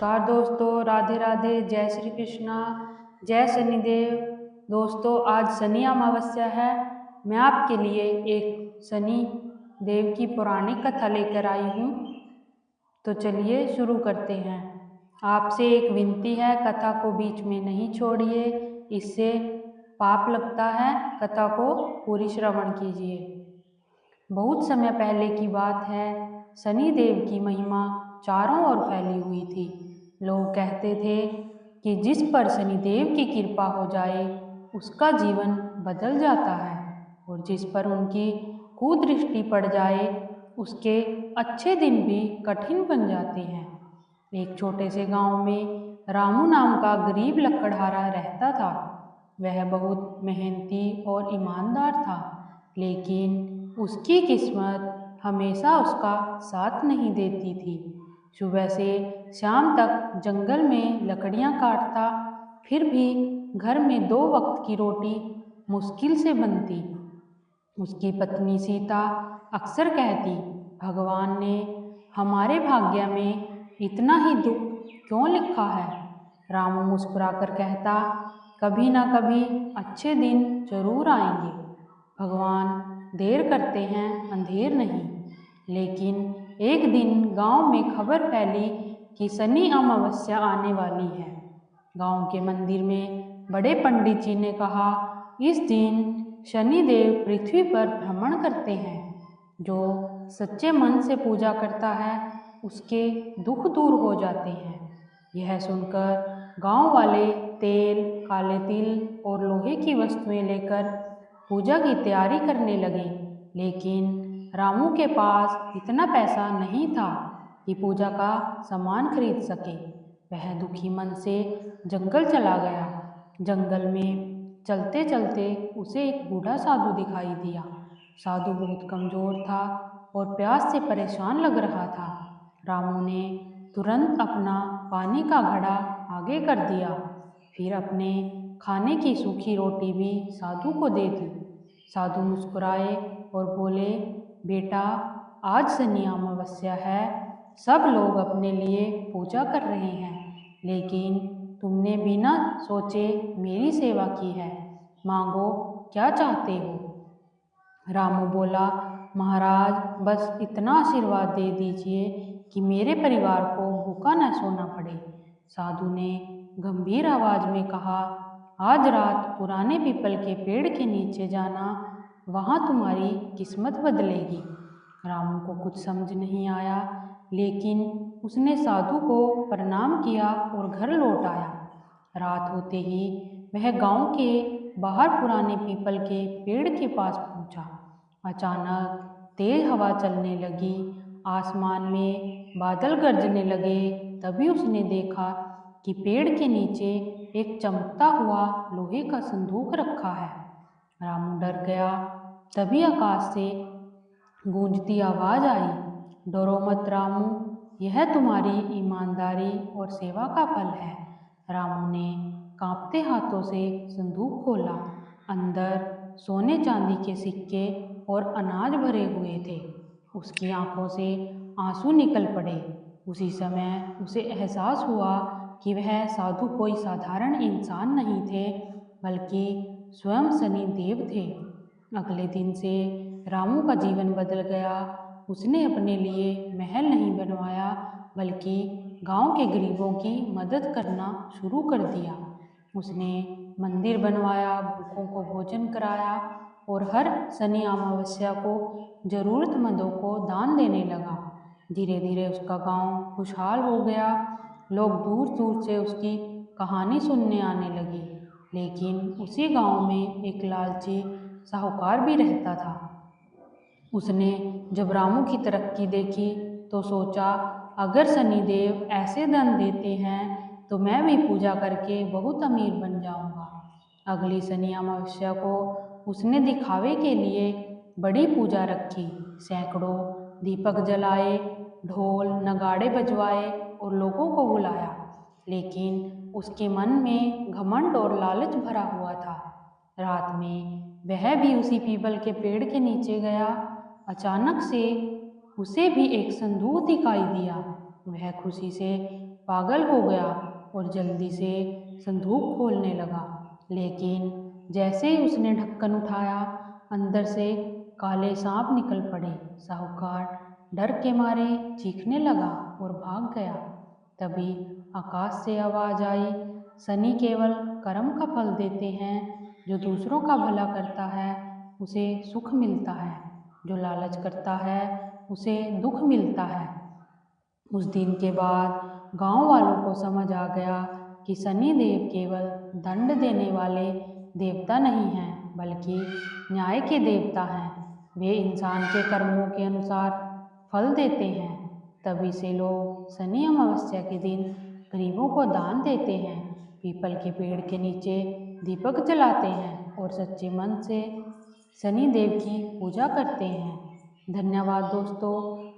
नमस्कार दोस्तों, राधे राधे, जय श्री कृष्णा, जय शनिदेव। दोस्तों, आज शनि अमावस्या है। मैं आपके लिए एक शनि देव की पौराणिक कथा लेकर आई हूँ। तो चलिए शुरू करते हैं। आपसे एक विनती है, कथा को बीच में नहीं छोड़िए, इससे पाप लगता है। कथा को पूरी श्रवण कीजिए। बहुत समय पहले की बात है। शनि देव की महिमा चारों ओर फैली हुई थी। लोग कहते थे कि जिस पर शनि देव की कृपा हो जाए उसका जीवन बदल जाता है, और जिस पर उनकी कुदृष्टि पड़ जाए उसके अच्छे दिन भी कठिन बन जाते हैं। एक छोटे से गांव में रामू नाम का गरीब लकड़हारा रहता था। वह बहुत मेहनती और ईमानदार था, लेकिन उसकी किस्मत हमेशा उसका साथ नहीं देती थी। सुबह से शाम तक जंगल में लकड़ियां काटता, फिर भी घर में 2 वक्त की रोटी मुश्किल से बनती। उसकी पत्नी सीता अक्सर कहती, भगवान ने हमारे भाग्य में इतना ही दुख क्यों लिखा है। रामू मुस्कुराकर कहता, कभी ना कभी अच्छे दिन जरूर आएंगे। भगवान देर करते हैं, अंधेर नहीं। लेकिन एक दिन गांव में खबर फैली कि शनि अमावस्या आने वाली है। गांव के मंदिर में बड़े पंडित जी ने कहा, इस दिन शनि देव पृथ्वी पर भ्रमण करते हैं। जो सच्चे मन से पूजा करता है उसके दुख दूर हो जाते हैं। यह सुनकर गांव वाले तेल, काले तिल और लोहे की वस्तुएं लेकर पूजा की तैयारी करने लगे। लेकिन रामू के पास इतना पैसा नहीं था कि पूजा का सामान खरीद सके। वह दुखी मन से जंगल चला गया। जंगल में चलते चलते उसे एक बूढ़ा साधु दिखाई दिया। साधु बहुत कमजोर था और प्यास से परेशान लग रहा था। रामू ने तुरंत अपना पानी का घड़ा आगे कर दिया, फिर अपने खाने की सूखी रोटी भी साधु को दे दी। साधु मुस्कुराए और बोले, बेटा, आज शनि अमावस्या है। सब लोग अपने लिए पूजा कर रहे हैं, लेकिन तुमने बिना सोचे मेरी सेवा की है। मांगो, क्या चाहते हो। रामू बोला, महाराज, बस इतना आशीर्वाद दे दीजिए कि मेरे परिवार को भूखा न सोना पड़े। साधु ने गंभीर आवाज में कहा, आज रात पुराने पीपल के पेड़ के नीचे जाना, वहाँ तुम्हारी किस्मत बदलेगी। रामू को कुछ समझ नहीं आया, लेकिन उसने साधु को प्रणाम किया और घर लौट आया। रात होते ही वह गांव के बाहर पुराने पीपल के पेड़ के पास पहुंचा। अचानक तेज हवा चलने लगी, आसमान में बादल गरजने लगे। तभी उसने देखा कि पेड़ के नीचे एक चमकता हुआ लोहे का संदूक रखा है। रामू डर गया। तभी आकाश से गूंजती आवाज आई, डरो मत रामू, यह तुम्हारी ईमानदारी और सेवा का फल है। रामू ने कांपते हाथों से संदूक खोला। अंदर सोने चांदी के सिक्के और अनाज भरे हुए थे। उसकी आंखों से आंसू निकल पड़े। उसी समय उसे एहसास हुआ कि वह साधु कोई साधारण इंसान नहीं थे, बल्कि स्वयं शनि देव थे। अगले दिन से रामू का जीवन बदल गया। उसने अपने लिए महल नहीं बनवाया, बल्कि गांव के गरीबों की मदद करना शुरू कर दिया। उसने मंदिर बनवाया, भूखों को भोजन कराया और हर शनि अमावस्या को जरूरतमंदों को दान देने लगा। धीरे धीरे उसका गांव खुशहाल हो गया। लोग दूर दूर से उसकी कहानी सुनने आने लगे। लेकिन उसी गांव में एक लालची साहूकार भी रहता था। उसने जब रामू की तरक्की देखी तो सोचा, अगर शनिदेव ऐसे धन देते हैं तो मैं भी पूजा करके बहुत अमीर बन जाऊंगा। अगली शनि अमावस्या को उसने दिखावे के लिए बड़ी पूजा रखी। सैकड़ों दीपक जलाए, ढोल नगाड़े बजवाए और लोगों को बुलाया। लेकिन उसके मन में घमंड और लालच भरा हुआ था। रात में वह भी उसी पीपल के पेड़ के नीचे गया। अचानक से उसे भी एक संदूक दिखाई दिया। वह खुशी से पागल हो गया और जल्दी से संदूक खोलने लगा। लेकिन जैसे ही उसने ढक्कन उठाया, अंदर से काले सांप निकल पड़े। साहूकार डर के मारे चीखने लगा और भाग गया। तभी आकाश से आवाज आई, शनि केवल कर्म का फल देते हैं। जो दूसरों का भला करता है उसे सुख मिलता है, जो लालच करता है उसे दुख मिलता है। उस दिन के बाद गांव वालों को समझ आ गया कि शनि देव केवल दंड देने वाले देवता नहीं हैं, बल्कि न्याय के देवता हैं। वे इंसान के कर्मों के अनुसार फल देते हैं। तभी से लोग शनि अमावस्या के दिन गरीबों को दान देते हैं, पीपल के पेड़ के नीचे दीपक जलाते हैं और सच्चे मन से शनि देव की पूजा करते हैं। धन्यवाद दोस्तों।